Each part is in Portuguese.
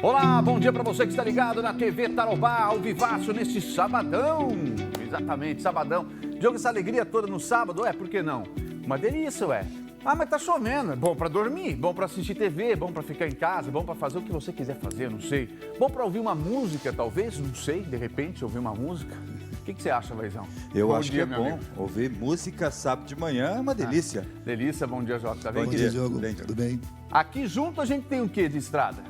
Olá, bom dia para você que está ligado na TV Tarobá, ao vivaço neste sabadão. Exatamente, sabadão. Diogo, essa alegria toda no sábado, por que não? Uma delícia, mas tá chovendo, é bom para dormir, bom para assistir TV, bom para ficar em casa, bom para fazer o que você quiser fazer, não sei. Bom para ouvir uma música, talvez, não sei, de repente ouvir uma música. O que você acha, Vaizão? Eu acho que é bom ouvir música sábado de manhã, é uma delícia. Delícia, bom dia, Jota. Tá bem? Bom dia, Diogo. Tudo bem? Aqui junto a gente tem o que de estrada?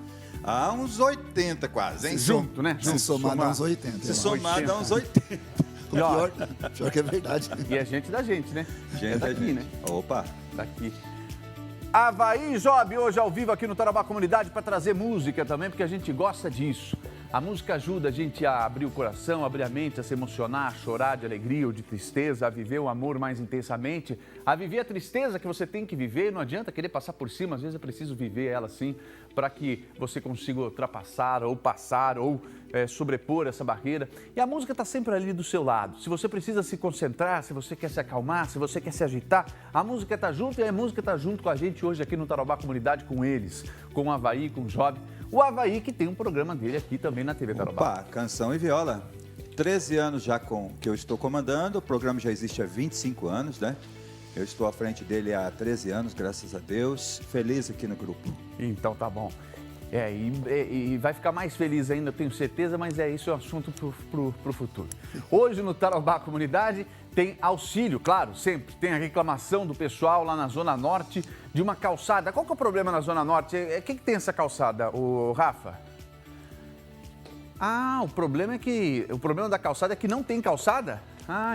Há uns 80 quase, hein? Junto, né? Se somar, dá uns 80. Se somar, dá uns 80. O pior que é verdade. E é gente da gente, né? Gente daqui, gente. né? Opa! Daqui. Avaí Job, hoje ao vivo aqui no Tarobá Comunidade para trazer música também, porque a gente gosta disso. A música ajuda a gente a abrir o coração, a abrir a mente, a se emocionar, a chorar de alegria ou de tristeza, a viver o amor mais intensamente, a viver a tristeza que você tem que viver. Não adianta querer passar por cima, às vezes é preciso viver ela assim, para que você consiga ultrapassar ou passar ou sobrepor essa barreira. E a música está sempre ali do seu lado. Se você precisa se concentrar, se você quer se acalmar, se você quer se agitar, a música está junto e a música está junto com a gente hoje aqui no Tarobá Comunidade, com eles, com o Avaí, com o Job. O Avaí que tem um programa dele aqui também na TV Tarobá. Opa, Canção e Viola. 13 anos já que eu estou comandando, o programa já existe há 25 anos, né? Eu estou à frente dele há 13 anos, graças a Deus. Feliz aqui no grupo. Então tá bom. E vai ficar mais feliz ainda, eu tenho certeza, mas isso é um assunto pro futuro. Hoje no Tarobá Comunidade tem auxílio, claro, sempre. Tem a reclamação do pessoal lá na Zona Norte de uma calçada. Qual que é o problema na Zona Norte? O que tem essa calçada, o Rafa? O problema da calçada é que não tem calçada?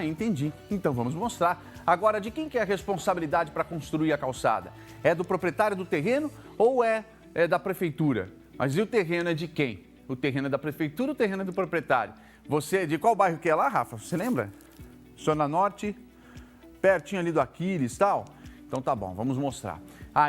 Entendi. Então vamos mostrar. Agora, de quem que é a responsabilidade para construir a calçada? É do proprietário do terreno ou é da prefeitura? Mas e o terreno é de quem? O terreno é da prefeitura ou o terreno é do proprietário? Você, de qual bairro que é lá, Rafa? Você lembra? Zona Norte, pertinho ali do Aquiles e tal? Então tá bom, vamos mostrar.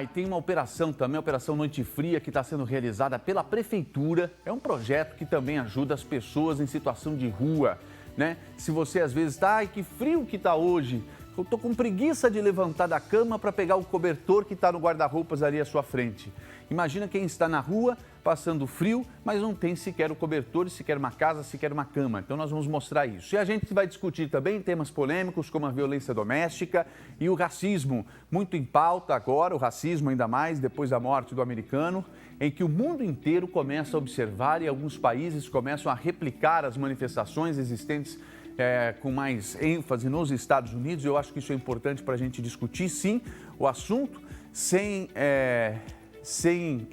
E tem uma operação também, a Operação Noite Fria, que está sendo realizada pela prefeitura. É um projeto que também ajuda as pessoas em situação de rua, né? Se você às vezes está, que frio que está hoje, eu tô com preguiça de levantar da cama para pegar o cobertor que está no guarda-roupas ali à sua frente. Imagina quem está na rua, passando frio, mas não tem sequer o cobertor, sequer uma casa, sequer uma cama. Então nós vamos mostrar isso. E a gente vai discutir também temas polêmicos como a violência doméstica e o racismo. Muito em pauta agora, o racismo ainda mais depois da morte do americano, em que o mundo inteiro começa a observar e alguns países começam a replicar as manifestações existentes com mais ênfase nos Estados Unidos. Eu acho que isso é importante para a gente discutir, sim, o assunto, sem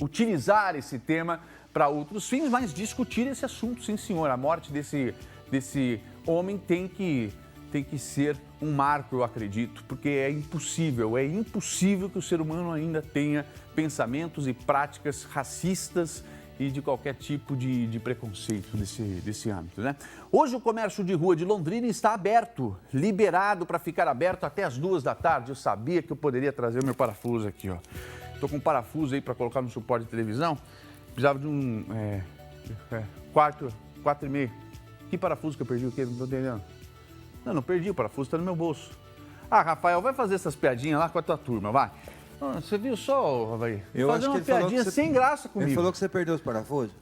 utilizar esse tema para outros fins, mas discutir esse assunto, sim, senhor. A morte desse homem tem que ser um marco, eu acredito, porque é impossível que o ser humano ainda tenha pensamentos e práticas racistas e de qualquer tipo de preconceito desse âmbito, né? Hoje o comércio de rua de Londrina está aberto, liberado para ficar aberto até as 2 da tarde. Eu sabia que eu poderia trazer o meu parafuso aqui, ó. Estou com um parafuso aí para colocar no suporte de televisão. Precisava de um 4,5. Que parafuso que eu perdi? O quê? Não estou entendendo. Não perdi o parafuso, está no meu bolso. Rafael, vai fazer essas piadinhas lá com a tua turma, vai. Você viu só, Avaí? Fazer uma piadinha sem graça comigo. Ele falou que você perdeu os parafusos?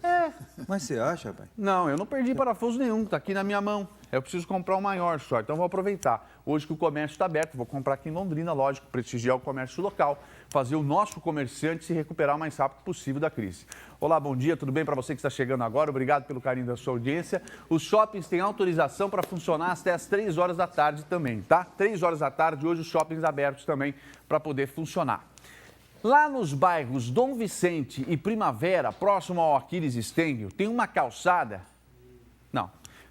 Mas você acha, pai? Não, eu não perdi parafuso nenhum, tá aqui na minha mão. Eu preciso comprar um maior só, então vou aproveitar. Hoje que o comércio está aberto, vou comprar aqui em Londrina, lógico, prestigiar o comércio local, fazer o nosso comerciante se recuperar o mais rápido possível da crise. Olá, bom dia, tudo bem para você que está chegando agora? Obrigado pelo carinho da sua audiência. Os shoppings têm autorização para funcionar até as 3 horas da tarde também, tá? 3 horas da tarde, hoje os shoppings abertos também para poder funcionar. Lá nos bairros Dom Vicente e Primavera, próximo ao Aquiles Estênio, tem uma calçada...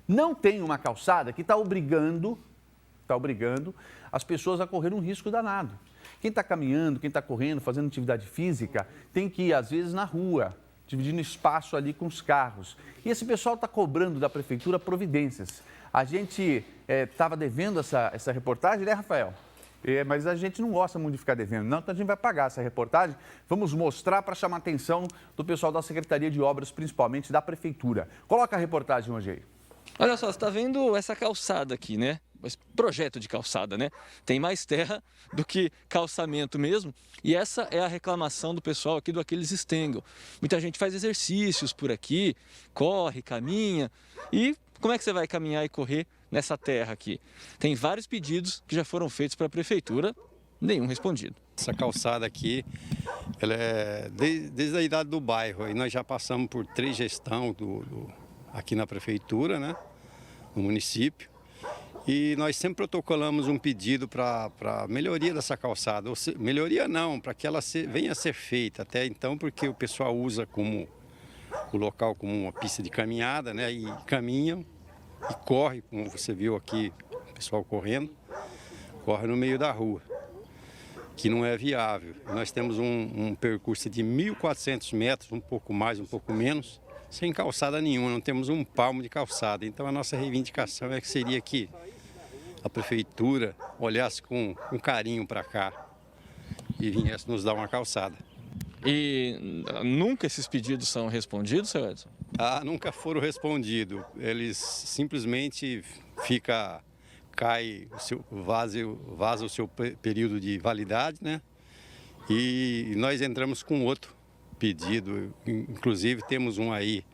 Não tem uma calçada que está obrigando as pessoas a correr um risco danado. Quem está caminhando, quem está correndo, fazendo atividade física, tem que ir, às vezes, na rua, dividindo espaço ali com os carros. E esse pessoal está cobrando da prefeitura providências. A gente estava devendo essa reportagem, né, Rafael? Mas a gente não gosta muito de ficar devendo, não, então a gente vai pagar essa reportagem. Vamos mostrar para chamar a atenção do pessoal da Secretaria de Obras, principalmente da Prefeitura. Coloca a reportagem hoje aí. Olha só, você está vendo essa calçada aqui, né? projeto de calçada, né? Tem mais terra do que calçamento mesmo. E essa é a reclamação do pessoal aqui do Aquiles Stengel. Muita gente faz exercícios por aqui, corre, caminha. E como é que você vai caminhar e correr nessa terra aqui? Tem vários pedidos que já foram feitos para a prefeitura, nenhum respondido. Essa calçada aqui, ela é desde a idade do bairro. E nós já passamos por 3 gestões aqui na prefeitura, né? No município. E nós sempre protocolamos um pedido para melhoria dessa calçada. Melhoria não, para que ela venha a ser feita até então, porque o pessoal usa como o local como uma pista de caminhada, né? E caminham e corre, como você viu aqui, o pessoal correndo, corre no meio da rua, que não é viável. Nós temos um percurso de 1.400 metros, um pouco mais, um pouco menos, sem calçada nenhuma, não temos um palmo de calçada. Então a nossa reivindicação seria que a prefeitura olhasse com carinho para cá e viesse nos dar uma calçada. E nunca esses pedidos são respondidos, seu Edson? Nunca foram respondidos. Eles simplesmente vaza o seu período de validade, né? E nós entramos com outro pedido. Inclusive temos um aí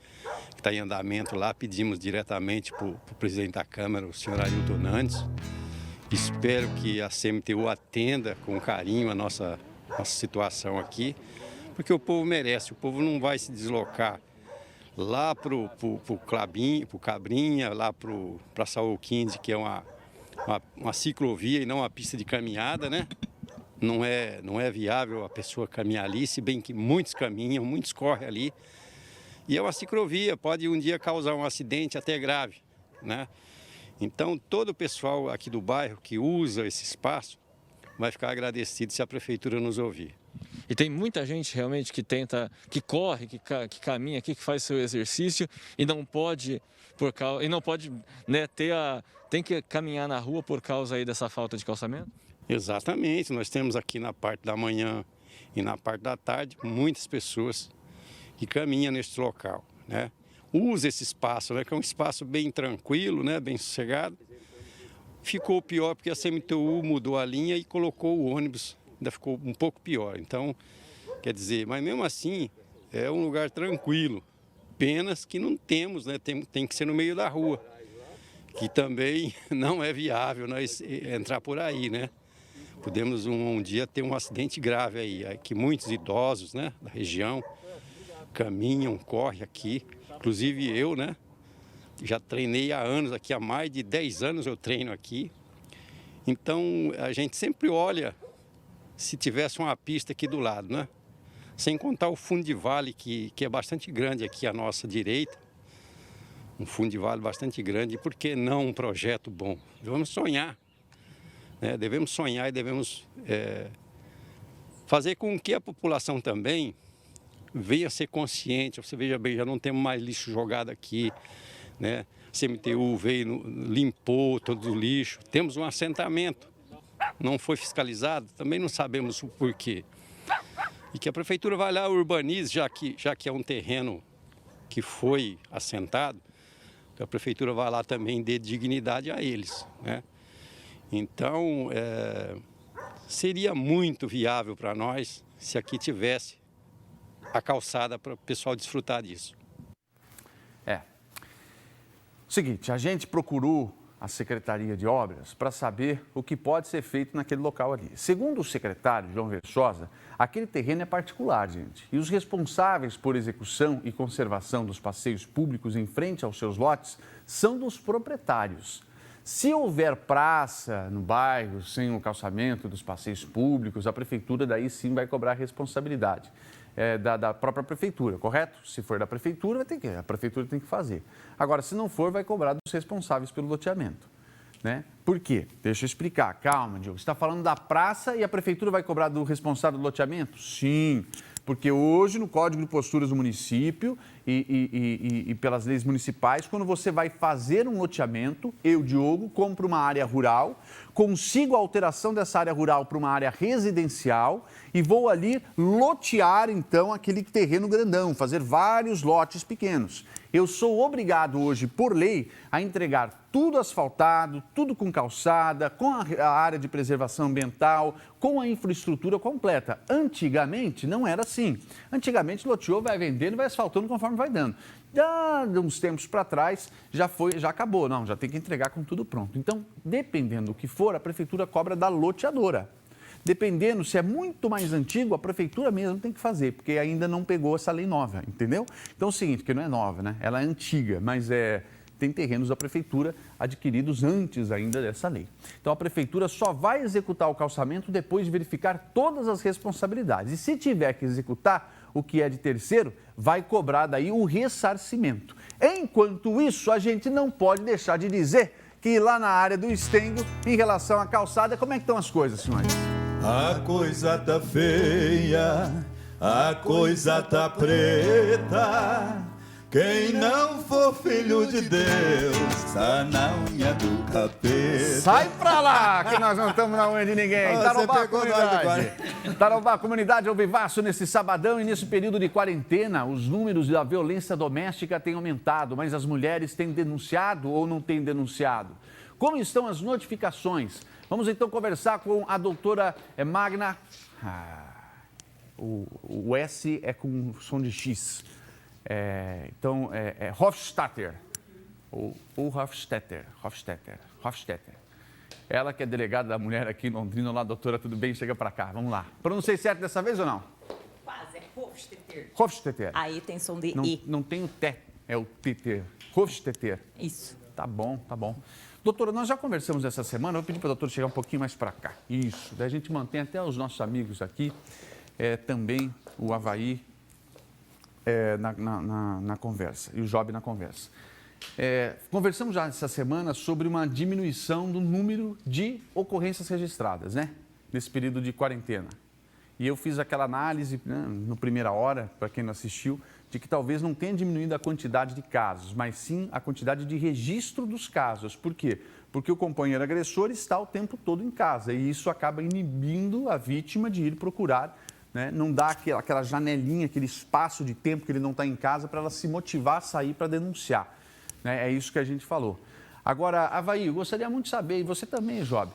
que está em andamento lá, pedimos diretamente para o presidente da Câmara, o senhor Ailton Nandes. Espero que a CMTU atenda com carinho a nossa situação aqui, porque o povo merece. O povo não vai se deslocar lá para o Cabrinha, lá para Saul 15, que é uma ciclovia e não uma pista de caminhada, né? Não é viável a pessoa caminhar ali, se bem que muitos caminham, muitos correm ali. E é uma ciclovia, pode um dia causar um acidente até grave, né? Então, todo o pessoal aqui do bairro que usa esse espaço vai ficar agradecido se a prefeitura nos ouvir. E tem muita gente realmente que corre, que caminha aqui, que faz seu exercício e não pode, né, tem que caminhar na rua por causa aí dessa falta de calçamento? Exatamente, nós temos aqui na parte da manhã e na parte da tarde muitas pessoas que caminham neste local, né? Usa esse espaço, né, que é um espaço bem tranquilo, né, bem sossegado. Ficou pior porque a CMTU mudou a linha e colocou o ônibus, ainda ficou um pouco pior. Então, quer dizer, mas mesmo assim é um lugar tranquilo, apenas que não temos, né, tem que ser no meio da rua, que também não é viável nós entrar por aí, né? Podemos um dia ter um acidente grave aí, que muitos idosos, né, da região caminham, correm aqui. Inclusive eu, né, já treinei há anos aqui, há mais de 10 anos eu treino aqui. Então a gente sempre olha se tivesse uma pista aqui do lado, né? Sem contar o fundo de vale, que é bastante grande aqui à nossa direita. Um fundo de vale bastante grande. E por que não um projeto bom? Devemos sonhar, né? Devemos sonhar e devemos fazer com que a população também venha a ser consciente. Você veja bem, já não temos mais lixo jogado aqui, né? A CMTU veio, limpou todo o lixo. Temos um assentamento, não foi fiscalizado, também não sabemos o porquê. E que a prefeitura vai lá, urbanize, já que é um terreno que foi assentado, que a prefeitura vai lá também dê dignidade a eles, né? Então, seria muito viável para nós se aqui tivesse a calçada para o pessoal desfrutar disso. Seguinte, a gente procurou a Secretaria de Obras para saber o que pode ser feito naquele local ali. Segundo o secretário João Versosa, aquele terreno é particular, gente. E os responsáveis por execução e conservação dos passeios públicos em frente aos seus lotes são dos proprietários. Se houver praça no bairro sem o calçamento dos passeios públicos, a prefeitura daí sim vai cobrar responsabilidade da própria prefeitura, correto? Se for da prefeitura, a prefeitura tem que fazer. Agora, se não for, vai cobrar dos responsáveis pelo loteamento, né? Por quê? Deixa eu explicar. Calma, Diogo. Você está falando da praça e a prefeitura vai cobrar do responsável do loteamento? Sim, porque hoje no Código de Posturas do município e pelas leis municipais, quando você vai fazer um loteamento, eu, Diogo, compro uma área rural, consigo a alteração dessa área rural para uma área residencial e vou ali lotear, então, aquele terreno grandão, fazer vários lotes pequenos. Eu sou obrigado hoje, por lei, a entregar tudo asfaltado, tudo com calçada, com a área de preservação ambiental, com a infraestrutura completa. Antigamente não era assim. Antigamente loteou, vai vendendo, vai asfaltando conforme vai dando. Já de uns tempos para trás já acabou, não, já tem que entregar com tudo pronto. Então, dependendo do que for, a prefeitura cobra da loteadora. Dependendo, se é muito mais antigo, a prefeitura mesmo tem que fazer, porque ainda não pegou essa lei nova, entendeu? Então é o seguinte, que não é nova, né? Ela é antiga, mas tem terrenos da prefeitura adquiridos antes ainda dessa lei. Então a prefeitura só vai executar o calçamento depois de verificar todas as responsabilidades. E se tiver que executar o que é de terceiro, vai cobrar daí o ressarcimento. Enquanto isso, a gente não pode deixar de dizer que lá na área do Estengo, em relação à calçada, como é que estão as coisas, senhores? A coisa tá feia, a coisa tá preta. Quem não for filho de Deus, tá na unha do capeta. Sai pra lá, que nós não estamos na unha de ninguém. Tarobá, comunidade. Tarobá, comunidade ao vivaço nesse sabadão e nesse período de quarentena. Os números da violência doméstica têm aumentado, mas as mulheres têm denunciado ou não têm denunciado? Como estão as notificações? Vamos então conversar com a doutora Magna. O S é com som de X. Hofstetter. Ou Hofstetter. Ela que é delegada da mulher aqui em Londrina. Olá, doutora, tudo bem? Chega pra cá, vamos lá. Pronunciei certo dessa vez ou não? Quase, é Hofstetter. Hofstetter. Aí tem som de não, I. Não tem o T, é o Teter. Hofstetter. Isso. Tá bom. Doutora, nós já conversamos essa semana, eu vou pedir para a doutora chegar um pouquinho mais para cá. Isso, daí a gente mantém até os nossos amigos aqui, também o Avaí na conversa, e o Job na conversa. Conversamos já essa semana sobre uma diminuição do número de ocorrências registradas, né? Nesse período de quarentena. E eu fiz aquela análise, né, no primeira hora, para quem não assistiu, de que talvez não tenha diminuído a quantidade de casos, mas sim a quantidade de registro dos casos. Por quê? Porque o companheiro agressor está o tempo todo em casa e isso acaba inibindo a vítima de ir procurar, né? Não dá aquela janelinha, aquele espaço de tempo que ele não está em casa para ela se motivar a sair para denunciar, né? É isso que a gente falou. Agora, Avaí, eu gostaria muito de saber, e você também, Job,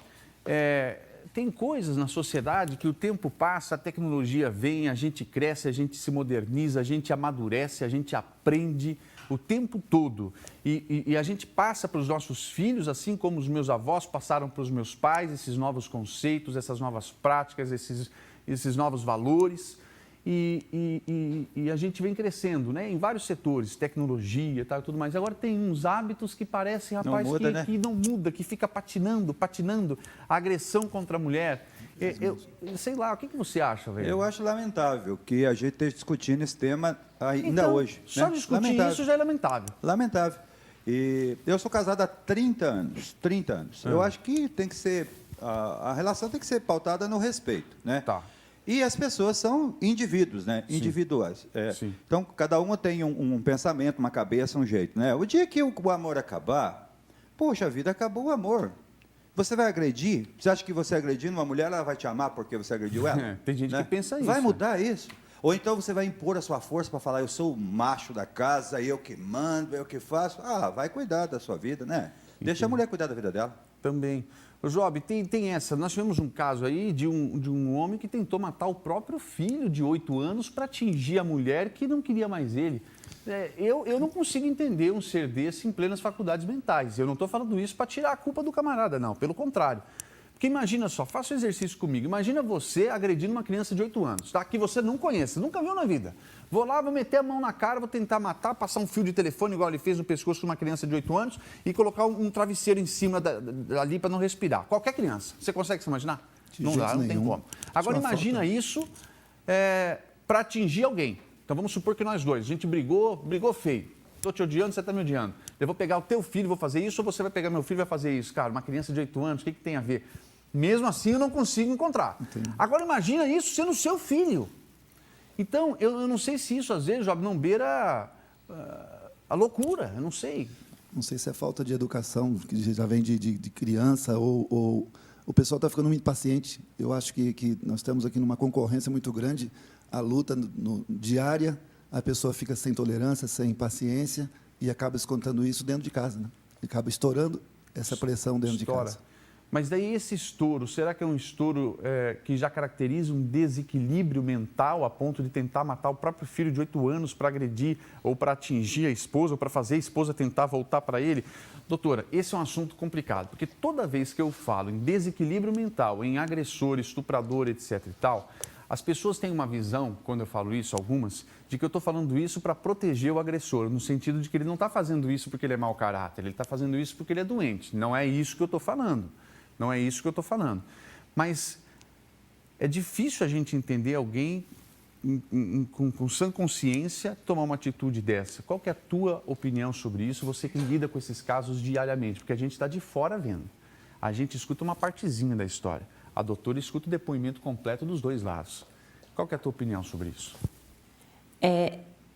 tem coisas na sociedade que o tempo passa, a tecnologia vem, a gente cresce, a gente se moderniza, a gente amadurece, a gente aprende o tempo todo. E a gente passa para os nossos filhos, assim como os meus avós passaram para os meus pais, esses novos conceitos, essas novas práticas, esses novos valores. E a gente vem crescendo, né? Em vários setores, tecnologia e tal, tudo mais. Agora tem uns hábitos que parecem, rapaz, que não muda, que fica patinando, a agressão contra a mulher. Eu sei lá, o que você acha, velho? Eu acho lamentável que a gente esteja discutindo esse tema ainda então, hoje. Só né? discutir isso já é lamentável. Lamentável. E eu sou casado há 30 anos. Eu acho que tem que ser, a relação tem que ser pautada no respeito, né? Tá. E as pessoas são indivíduos, né? Sim. Individuais. Sim. Então, cada uma tem um pensamento, uma cabeça, um jeito, né? O dia que o amor acabar, poxa vida, acabou o amor. Você vai agredir? Você acha que você agredindo uma mulher, ela vai te amar porque você agrediu ela? Tem gente que pensa isso. Vai mudar isso? Ou então você vai impor a sua força para falar, eu sou o macho da casa, eu que mando, eu que faço. Vai cuidar da sua vida, né? Deixa a mulher cuidar da vida dela. Também. Ô, Job, tem essa. Nós tivemos um caso aí de um homem que tentou matar o próprio filho de 8 anos para atingir a mulher que não queria mais ele. Eu não consigo entender um ser desse em plenas faculdades mentais. Eu não estou falando isso para tirar a culpa do camarada, não. Pelo contrário. Porque imagina só, faça o exercício comigo. Imagina você agredindo uma criança de 8 anos, tá? Que você não conhece, nunca viu na vida. Vou lá, vou meter a mão na cara, vou tentar matar, passar um fio de telefone, igual ele fez no pescoço de uma criança de 8 anos, e colocar um travesseiro em cima ali para não respirar. Qualquer criança. Você consegue se imaginar? Não dá, não tem como. Agora imagina isso para atingir alguém. Então vamos supor que nós dois, a gente brigou feio. Estou te odiando, você está me odiando. Eu vou pegar o teu filho e vou fazer isso, ou você vai pegar meu filho e vai fazer isso? Cara, uma criança de 8 anos, o que tem a ver? Mesmo assim, eu não consigo encontrar. Entendi. Agora, imagina isso sendo seu filho. Então, eu não sei se isso, às vezes, Job, não beira a loucura, eu não sei. Não sei se é falta de educação, que já vem de criança, ou o pessoal está ficando muito impaciente. Eu acho que nós estamos aqui numa concorrência muito grande, a luta diária, a pessoa fica sem tolerância, sem paciência, e acaba descontando isso dentro de casa, né? E acaba estourando essa pressão dentro de casa. Mas daí esse estouro, será que é um estouro que já caracteriza um desequilíbrio mental a ponto de tentar matar o próprio filho de 8 anos para agredir ou para atingir a esposa ou para fazer a esposa tentar voltar para ele? Doutora, esse é um assunto complicado, porque toda vez que eu falo em desequilíbrio mental, em agressor, estuprador, etc e tal, as pessoas têm uma visão, quando eu falo isso, algumas, de que eu estou falando isso para proteger o agressor, no sentido de que ele não está fazendo isso porque ele é mau caráter, ele está fazendo isso porque ele é doente. Não é isso que eu estou falando. Não é isso que eu estou falando. Mas é difícil a gente entender alguém com sã consciência tomar uma atitude dessa. Qual que é a tua opinião sobre isso? Você que lida com esses casos diariamente, porque a gente está de fora vendo. A gente escuta uma partezinha da história. A doutora escuta o depoimento completo dos dois lados. Qual que é a tua opinião sobre isso?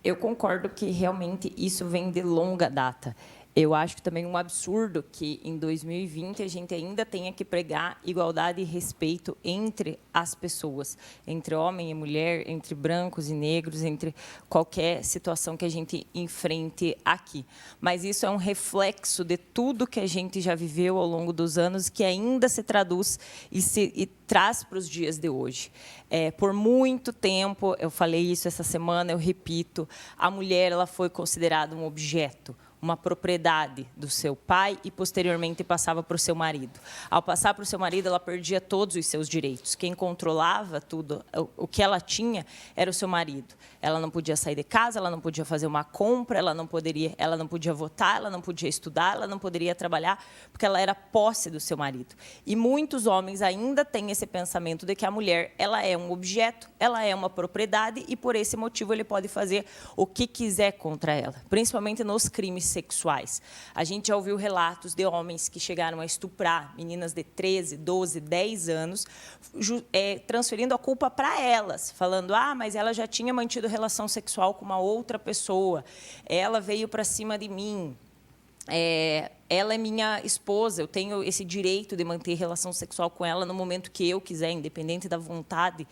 Eu concordo que realmente isso vem de longa data. Eu acho também um absurdo que em 2020 a gente ainda tenha que pregar igualdade e respeito entre as pessoas, entre homem e mulher, entre brancos e negros, entre qualquer situação que a gente enfrente aqui. Mas isso é um reflexo de tudo que a gente já viveu ao longo dos anos, que ainda se traduz e traz para os dias de hoje. Por muito tempo, eu falei isso essa semana, eu repito, a mulher ela foi considerada um objeto, uma propriedade do seu pai e, posteriormente, passava para o seu marido. Ao passar para o seu marido, ela perdia todos os seus direitos. Quem controlava tudo, o que ela tinha, era o seu marido. Ela não podia sair de casa, ela não podia fazer uma compra, ela não podia votar, ela não podia estudar, ela não poderia trabalhar, porque ela era posse do seu marido. E muitos homens ainda têm esse pensamento de que a mulher ela é um objeto, ela é uma propriedade e, por esse motivo, ele pode fazer o que quiser contra ela, principalmente nos crimes sexuais. A gente já ouviu relatos de homens que chegaram a estuprar meninas de 13, 12, 10 anos, transferindo a culpa para elas, falando, mas ela já tinha mantido relação sexual com uma outra pessoa, ela veio para cima de mim, ela é minha esposa, eu tenho esse direito de manter relação sexual com ela no momento que eu quiser, independente da vontade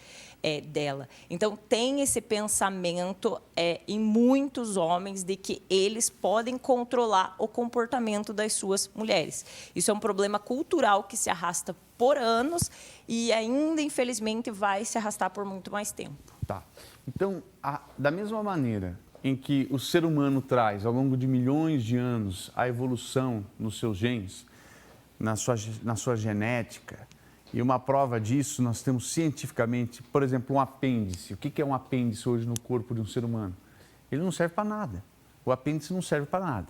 dela. Então, tem esse pensamento em muitos homens de que eles podem controlar o comportamento das suas mulheres. Isso é um problema cultural que se arrasta por anos e ainda, infelizmente, vai se arrastar por muito mais tempo. Tá. Então, da mesma maneira em que o ser humano traz, ao longo de milhões de anos, a evolução nos seus genes, na sua genética, e uma prova disso nós temos cientificamente, por exemplo, um apêndice. O que é um apêndice hoje no corpo de um ser humano? Ele não serve para nada. O apêndice não serve para nada.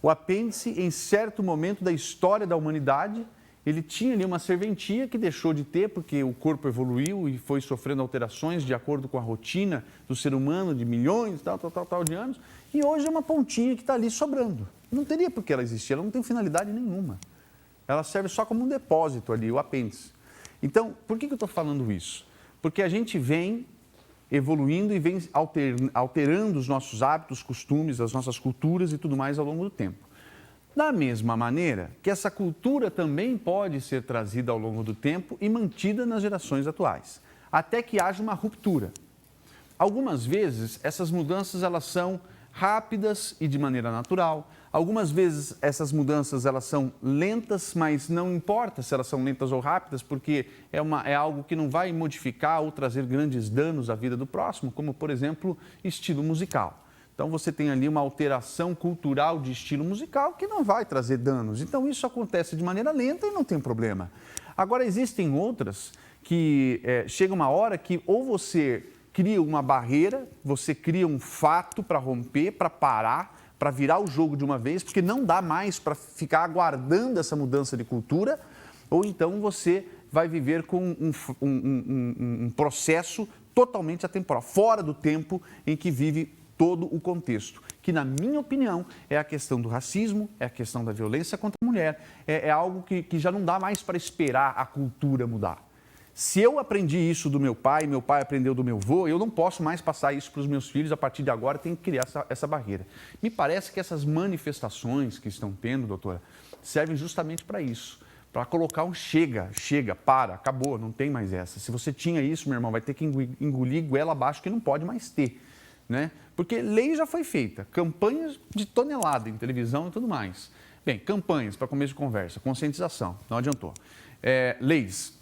O apêndice, em certo momento da história da humanidade, ele tinha ali uma serventia que deixou de ter porque o corpo evoluiu e foi sofrendo alterações de acordo com a rotina do ser humano de milhões, tal de anos. E hoje é uma pontinha que está ali sobrando. Não teria por que ela existir, ela não tem finalidade nenhuma. Ela serve só como um depósito ali, o apêndice. Então, por que eu estou falando isso? Porque a gente vem evoluindo e vem alterando os nossos hábitos, costumes, as nossas culturas e tudo mais ao longo do tempo. Da mesma maneira que essa cultura também pode ser trazida ao longo do tempo e mantida nas gerações atuais, até que haja uma ruptura. Algumas vezes, essas mudanças elas são rápidas e de maneira natural. Algumas vezes, essas mudanças elas são lentas, mas não importa se elas são lentas ou rápidas, porque é algo que não vai modificar ou trazer grandes danos à vida do próximo, como, por exemplo, estilo musical. Então, você tem ali uma alteração cultural de estilo musical que não vai trazer danos. Então, isso acontece de maneira lenta e não tem problema. Agora, existem outras que chega uma hora que ou você cria uma barreira, você cria um fato para romper, para parar, para virar o jogo de uma vez, porque não dá mais para ficar aguardando essa mudança de cultura, ou então você vai viver com um processo totalmente atemporal, fora do tempo em que vive todo o contexto, que, na minha opinião, é a questão do racismo, é a questão da violência contra a mulher, é algo que já não dá mais para esperar a cultura mudar. Se eu aprendi isso do meu pai aprendeu do meu avô, eu não posso mais passar isso para os meus filhos, a partir de agora tem que criar essa barreira. Me parece que essas manifestações que estão tendo, doutora, servem justamente para isso, para colocar um chega, para, acabou, não tem mais essa. Se você tinha isso, meu irmão, vai ter que engolir goela abaixo que não pode mais ter. né? Porque lei já foi feita, campanhas de tonelada em televisão e tudo mais. Bem, campanhas para começo de conversa, conscientização, não adiantou. Leis,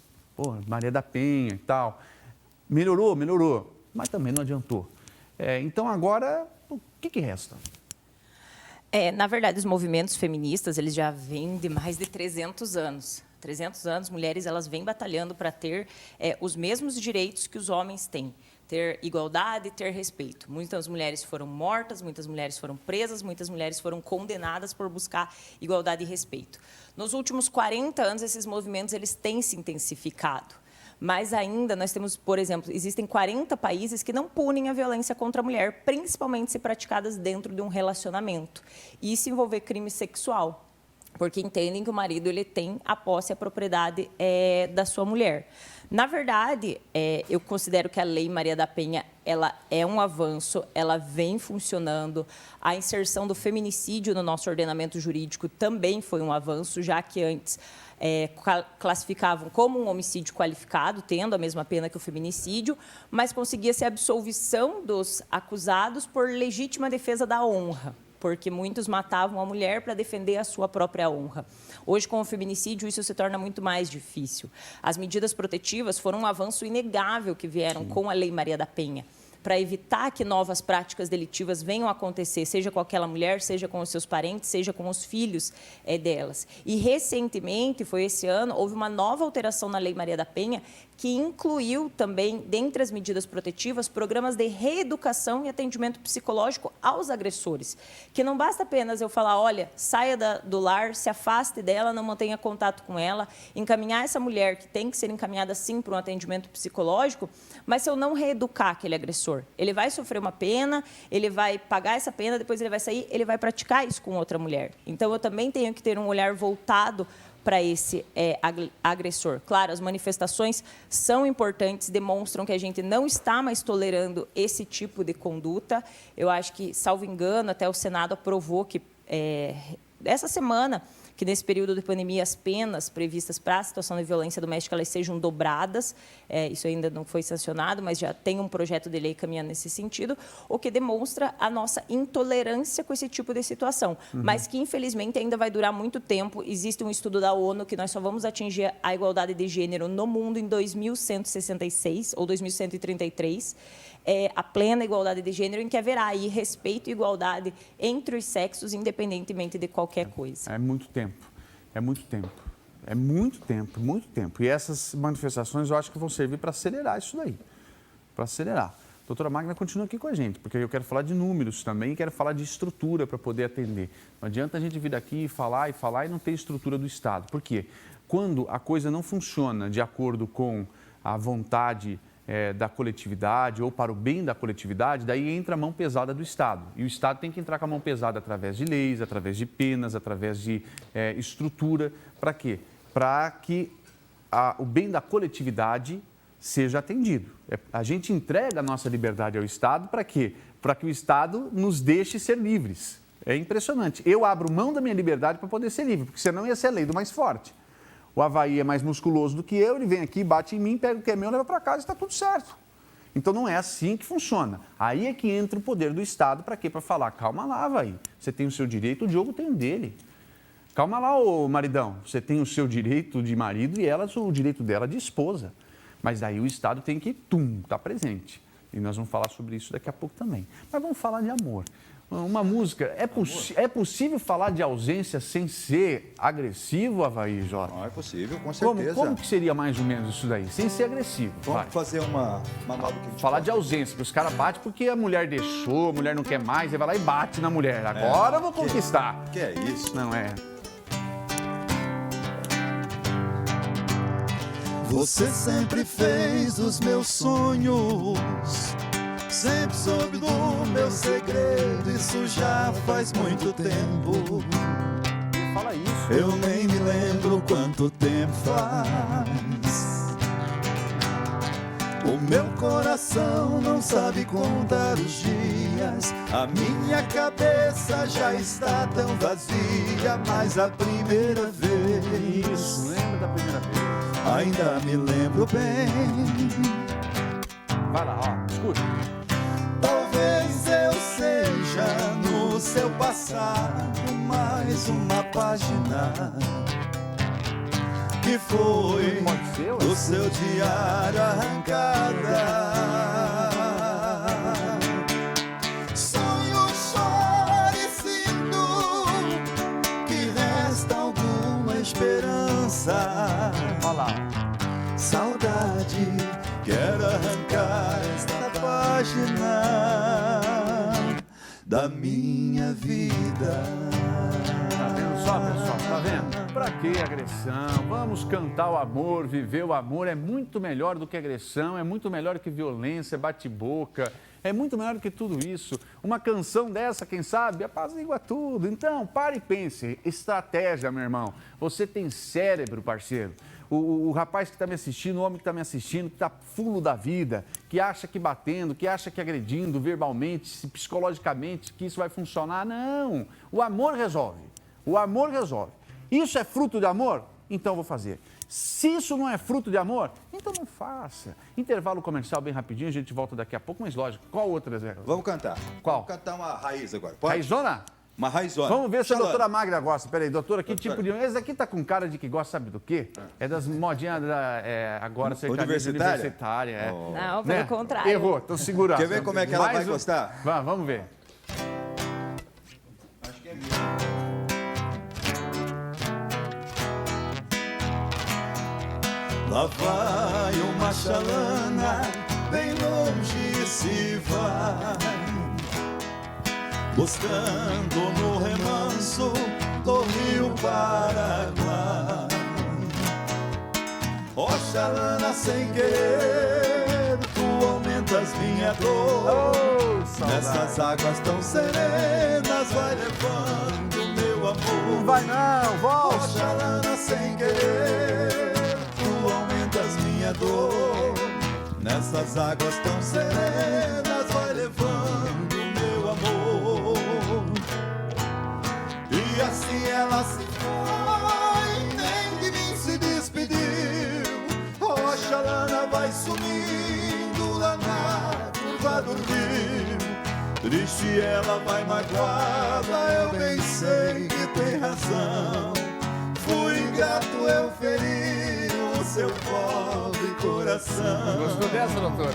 Maria da Penha e tal, melhorou, mas também não adiantou. Então agora, o que resta? Na verdade, os movimentos feministas, eles já vêm de mais de 300 anos. 300 anos, mulheres elas vêm batalhando para ter os mesmos direitos que os homens têm. Ter igualdade, ter respeito. Muitas mulheres foram mortas, muitas mulheres foram presas, muitas mulheres foram condenadas por buscar igualdade e respeito. Nos últimos 40 anos, esses movimentos eles têm se intensificado. Mas ainda nós temos, por exemplo, existem 40 países que não punem a violência contra a mulher, principalmente se praticadas dentro de um relacionamento. E se envolver crime sexual, porque entendem que o marido ele tem a posse e a propriedade da sua mulher. Na verdade, eu considero que a Lei Maria da Penha ela é um avanço, ela vem funcionando. A inserção do feminicídio no nosso ordenamento jurídico também foi um avanço, já que antes classificavam como um homicídio qualificado, tendo a mesma pena que o feminicídio, mas conseguia-se a absolvição dos acusados por legítima defesa da honra, porque muitos matavam a mulher para defender a sua própria honra. Hoje, com o feminicídio, isso se torna muito mais difícil. As medidas protetivas foram um avanço inegável que vieram com a Lei Maria da Penha, para evitar que novas práticas delitivas venham a acontecer, seja com aquela mulher, seja com os seus parentes, seja com os filhos delas. E, recentemente, foi esse ano, houve uma nova alteração na Lei Maria da Penha, que incluiu também, dentre as medidas protetivas, programas de reeducação e atendimento psicológico aos agressores. Que não basta apenas eu falar, olha, saia do lar, se afaste dela, não mantenha contato com ela, encaminhar essa mulher, que tem que ser encaminhada, sim, para um atendimento psicológico, mas se eu não reeducar aquele agressor, ele vai sofrer uma pena, ele vai pagar essa pena, depois ele vai sair, ele vai praticar isso com outra mulher. Então, eu também tenho que ter um olhar voltado para esse agressor. Claro, as manifestações são importantes, demonstram que a gente não está mais tolerando esse tipo de conduta. Eu acho que, salvo engano, até o Senado aprovou que, essa semana, que nesse período de pandemia as penas previstas para a situação de violência doméstica elas sejam dobradas. Isso ainda não foi sancionado, mas já tem um projeto de lei caminhando nesse sentido, o que demonstra a nossa intolerância com esse tipo de situação, mas que, infelizmente, ainda vai durar muito tempo. Existe um estudo da ONU que nós só vamos atingir a igualdade de gênero no mundo em 2166 ou 2133, a plena igualdade de gênero, em que haverá aí respeito e igualdade entre os sexos, independentemente de qualquer coisa. É muito tempo. É muito tempo. É muito tempo, muito tempo. E essas manifestações eu acho que vão servir para acelerar isso daí. Para acelerar. Doutora Magna continua aqui com a gente, porque eu quero falar de números também, quero falar de estrutura para poder atender. Não adianta a gente vir aqui e falar e não ter estrutura do Estado. Por quê? Quando a coisa não funciona de acordo com a vontade da coletividade ou para o bem da coletividade, daí entra a mão pesada do Estado. E o Estado tem que entrar com a mão pesada através de leis, através de penas, através de estrutura. Para quê? Para que o bem da coletividade seja atendido. A gente entrega a nossa liberdade ao Estado para quê? Para que o Estado nos deixe ser livres. É impressionante. Eu abro mão da minha liberdade para poder ser livre, porque senão ia ser a lei do mais forte. O Avaí é mais musculoso do que eu, ele vem aqui, bate em mim, pega o que é meu, leva para casa e está tudo certo. Então não é assim que funciona. Aí é que entra o poder do Estado para quê? Para falar, calma lá, Avaí, você tem o seu direito, o Diogo tem o dele. Calma lá, ô maridão, você tem o seu direito de marido e ela o direito dela de esposa. Mas daí o Estado tem que, estar presente. E nós vamos falar sobre isso daqui a pouco também. Mas vamos falar de amor. Uma música, é possível falar de ausência sem ser agressivo, Avaí, Jota? Não, é possível, com certeza. Como que seria mais ou menos isso daí? Sem ser agressivo. Vamos fazer uma nova que falar de ausência, que os caras batem porque a mulher deixou, a mulher não quer mais, aí vai lá e bate na mulher. Agora eu vou conquistar. Que é isso? Não é. Você sempre fez os meus sonhos, sempre soube do meu segredo, isso já faz muito tempo. Fala isso. Eu nem me lembro quanto tempo faz. O meu coração não sabe contar os dias, a minha cabeça já está tão vazia, mas a primeira vez, Isso, lembra da primeira vez? ainda me lembro bem. Vai lá, ó, escuta. Talvez página que foi do seu diário arrancada. Sonho, choro e sinto que resta alguma esperança. Saudade, quero arrancar esta página da minha vida. Tá vendo só, pessoal? Tá vendo? Pra que agressão? Vamos cantar o amor, viver o amor. É muito melhor do que agressão, é muito melhor que violência, bate-boca. É muito melhor do que tudo isso. Uma canção dessa, quem sabe, apazigua tudo. Então, pare e pense. Estratégia, meu irmão. Você tem cérebro, parceiro. O rapaz que está me assistindo, o homem que está me assistindo, que está fulo da vida, que acha que batendo, que acha que agredindo verbalmente, psicologicamente, que isso vai funcionar. Não. O amor resolve. O amor resolve. Isso é fruto de amor? Então eu vou fazer. Se isso não é fruto de amor, então não faça. Intervalo comercial bem rapidinho, a gente volta daqui a pouco, mas lógico, qual outra, Zé? Vamos cantar. Qual? Vamos cantar uma raiz agora. Pode? Raizona? Uma raizona. Vamos ver se a Xalana. doutora Magda gosta. Peraí, doutora, que Doutora. tipo de... Esse aqui tá com cara de que gosta, sabe do quê? É das modinhas agora sertaneja Universitária? universitária. É. Não, pelo contrário. Errou, tô segurando. Quer ver como é que ela vai Mais um- gostar? Vamos ver. Acho que é lá vai uma xalana, bem longe se vai, buscando no remanso do rio Paraguai. Ó xalana, sem querer, tu aumentas minha dor. Nessas águas tão serenas, vai levando meu amor. Vai não, volta. Oxalana, sem querer, tu aumentas minha dor. Nessas águas tão serenas, vai levando meu amor. E assim ela se foi, nem de mim se despediu. Oxalana vai sumindo lá na curva do rio. Triste ela vai magoada, eu bem sei que tem razão. Fui ingrato, eu feri o seu pobre coração. Gostou dessa, doutora?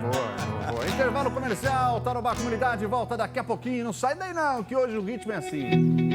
Boa. Intervalo comercial, Tarobá Comunidade volta daqui a pouquinho. Não sai daí não, que hoje o ritmo é assim.